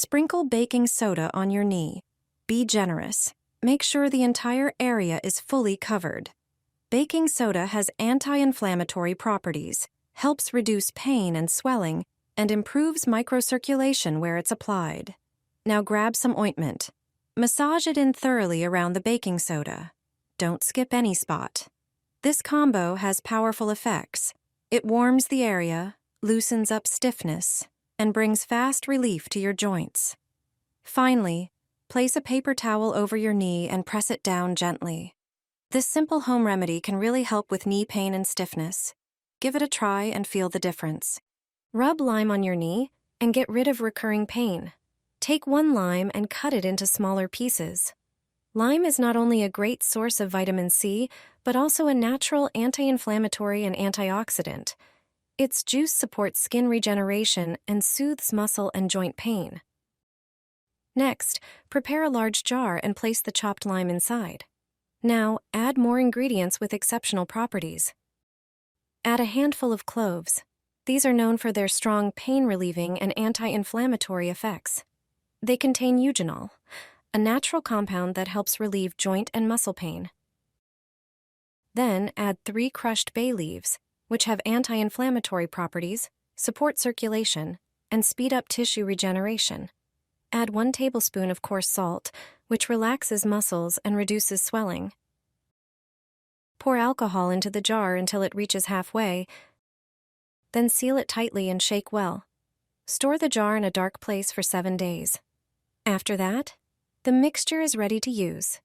Sprinkle baking soda on your knee. Be generous. Make sure the entire area is fully covered. Baking soda has anti-inflammatory properties, helps reduce pain and swelling, and improves microcirculation where it's applied. Now grab some ointment. Massage it in thoroughly around the baking soda. Don't skip any spot. This combo has powerful effects. It warms the area, loosens up stiffness, and brings fast relief to your joints. Finally, place a paper towel over your knee and press it down gently. This simple home remedy can really help with knee pain and stiffness. Give it a try and feel the difference. Rub lime on your knee and get rid of recurring pain. Take one lime and cut it into smaller pieces. Lime is not only a great source of vitamin C, but also a natural anti-inflammatory and antioxidant. Its juice supports skin regeneration and soothes muscle and joint pain. Next, prepare a large jar and place the chopped lime inside. Now, add more ingredients with exceptional properties. Add a handful of cloves. These are known for their strong pain-relieving and anti-inflammatory effects. They contain eugenol, a natural compound that helps relieve joint and muscle pain. Then add 3 crushed bay leaves, which have anti-inflammatory properties, support circulation, and speed up tissue regeneration. Add 1 tablespoon of coarse salt, which relaxes muscles and reduces swelling. Pour alcohol into the jar until it reaches halfway, then seal it tightly and shake well. Store the jar in a dark place for 7 days. After that, the mixture is ready to use.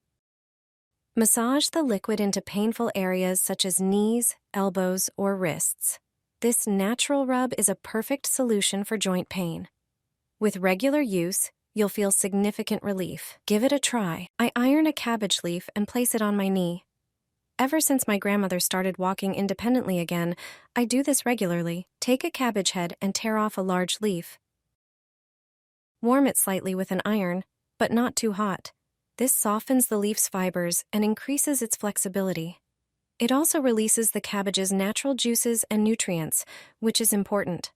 Massage the liquid into painful areas such as knees, elbows, or wrists. This natural rub is a perfect solution for joint pain. With regular use, you'll feel significant relief. Give it a try. I iron a cabbage leaf and place it on my knee. Ever since my grandmother started walking independently again, I do this regularly. Take a cabbage head and tear off a large leaf. Warm it slightly with an iron, but not too hot. This softens the leaf's fibers and increases its flexibility. It also releases the cabbage's natural juices and nutrients, which is important.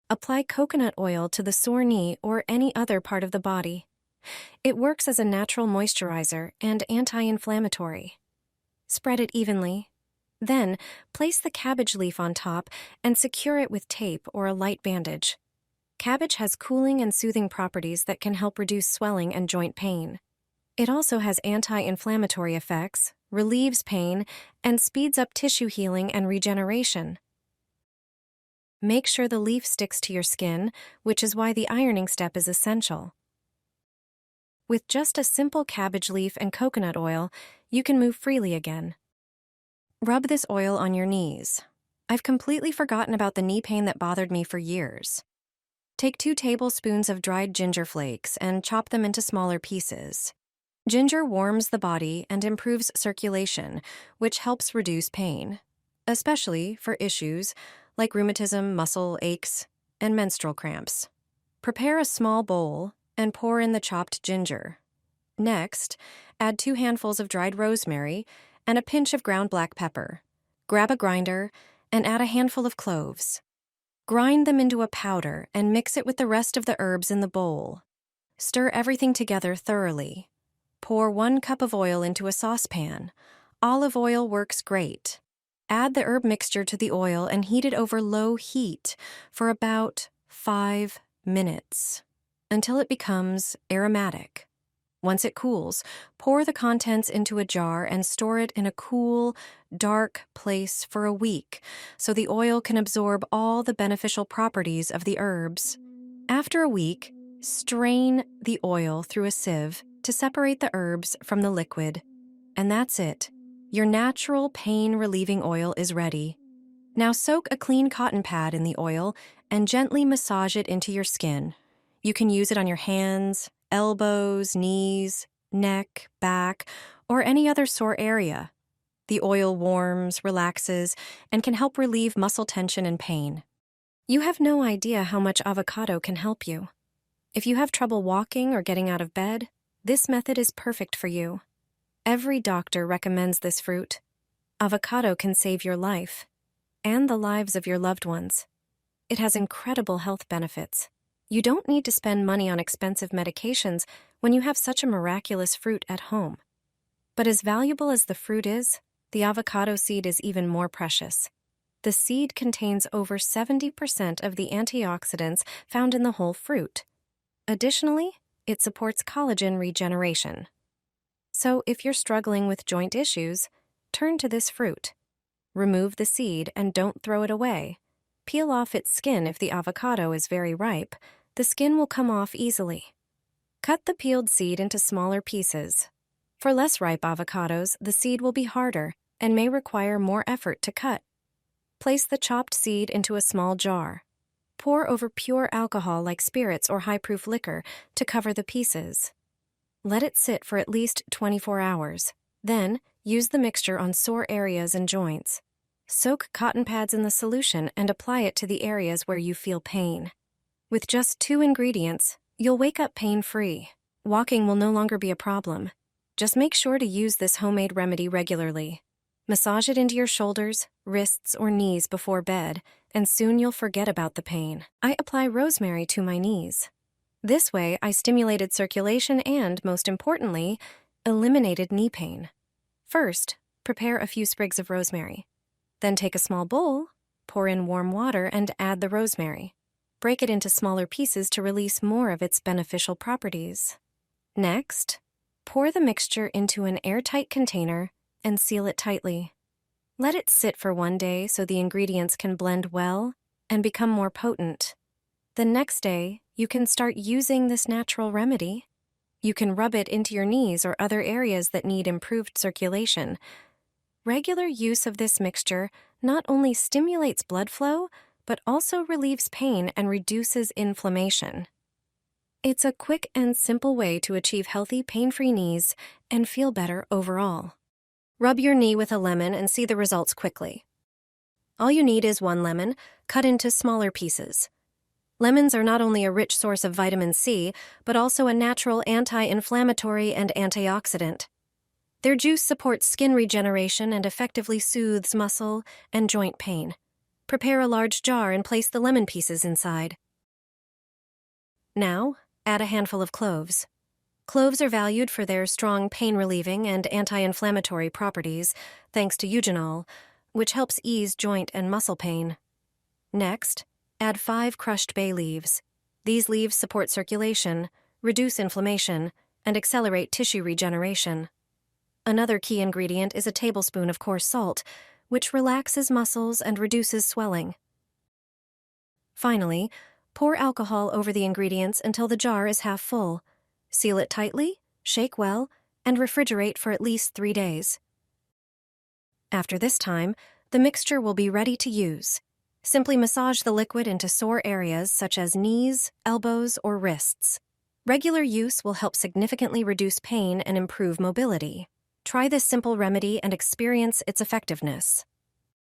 Apply coconut oil to the sore knee or any other part of the body. It works as a natural moisturizer and anti-inflammatory. Spread it evenly. Then, place the cabbage leaf on top and secure it with tape or a light bandage. Cabbage has cooling and soothing properties that can help reduce swelling and joint pain. It also has anti-inflammatory effects, relieves pain, and speeds up tissue healing and regeneration. Make sure the leaf sticks to your skin, which is why the ironing step is essential. With just a simple cabbage leaf and coconut oil, you can move freely again. Rub this oil on your knees. I've completely forgotten about the knee pain that bothered me for years. Take 2 tablespoons of dried ginger flakes and chop them into smaller pieces. Ginger warms the body and improves circulation, which helps reduce pain, especially for issues like rheumatism, muscle aches, and menstrual cramps. Prepare a small bowl and pour in the chopped ginger. Next, add 2 handfuls of dried rosemary and a pinch of ground black pepper. Grab a grinder and add a handful of cloves. Grind them into a powder and mix it with the rest of the herbs in the bowl. Stir everything together thoroughly. Pour 1 cup of oil into a saucepan. Olive oil works great. Add the herb mixture to the oil and heat it over low heat for about 5 minutes until it becomes aromatic. Once it cools, pour the contents into a jar and store it in a cool, dark place for a week so the oil can absorb all the beneficial properties of the herbs. After a week, strain the oil through a sieve to separate the herbs from the liquid. And that's it. Your natural pain-relieving oil is ready. Now soak a clean cotton pad in the oil and gently massage it into your skin. You can use it on your hands, elbows, knees, neck, back, or any other sore area. The oil warms, relaxes, and can help relieve muscle tension and pain. You have no idea how much avocado can help you. If you have trouble walking or getting out of bed, this method is perfect for you. Every doctor recommends this fruit. Avocado can save your life and the lives of your loved ones. It has incredible health benefits. You don't need to spend money on expensive medications when you have such a miraculous fruit at home. But as valuable as the fruit is, the avocado seed is even more precious. The seed contains over 70% of the antioxidants found in the whole fruit. Additionally, it supports collagen regeneration. So if you're struggling with joint issues, turn to this fruit. Remove the seed and don't throw it away. Peel off its skin if the avocado is very ripe. The skin will come off easily. Cut the peeled seed into smaller pieces. For less ripe avocados, the seed will be harder and may require more effort to cut. Place the chopped seed into a small jar. Pour over pure alcohol like spirits or high-proof liquor to cover the pieces. Let it sit for at least 24 hours. Then, use the mixture on sore areas and joints. Soak cotton pads in the solution and apply it to the areas where you feel pain. With just 2 ingredients, you'll wake up pain-free. Walking will no longer be a problem. Just make sure to use this homemade remedy regularly. Massage it into your shoulders, wrists, or knees before bed, and soon you'll forget about the pain. I apply rosemary to my knees. This way, I stimulated circulation and, most importantly, eliminated knee pain. First, prepare a few sprigs of rosemary. Then take a small bowl, pour in warm water, and add the rosemary. Break it into smaller pieces to release more of its beneficial properties. Next, pour the mixture into an airtight container and seal it tightly. Let it sit for 1 day so the ingredients can blend well and become more potent. The next day, you can start using this natural remedy. You can rub it into your knees or other areas that need improved circulation. Regular use of this mixture not only stimulates blood flow, but also relieves pain and reduces inflammation. It's a quick and simple way to achieve healthy, pain-free knees and feel better overall. Rub your knee with a lemon and see the results quickly. All you need is 1 lemon, cut into smaller pieces. Lemons are not only a rich source of vitamin C, but also a natural anti-inflammatory and antioxidant. Their juice supports skin regeneration and effectively soothes muscle and joint pain. Prepare a large jar and place the lemon pieces inside. Now, add a handful of cloves. Cloves are valued for their strong pain-relieving and anti-inflammatory properties, thanks to eugenol, which helps ease joint and muscle pain. Next, add 5 crushed bay leaves. These leaves support circulation, reduce inflammation, and accelerate tissue regeneration. Another key ingredient is a tablespoon of coarse salt, which relaxes muscles and reduces swelling. Finally, pour alcohol over the ingredients until the jar is half full. Seal it tightly, shake well, and refrigerate for at least 3 days. After this time, the mixture will be ready to use. Simply massage the liquid into sore areas such as knees, elbows, or wrists. Regular use will help significantly reduce pain and improve mobility. Try this simple remedy and experience its effectiveness.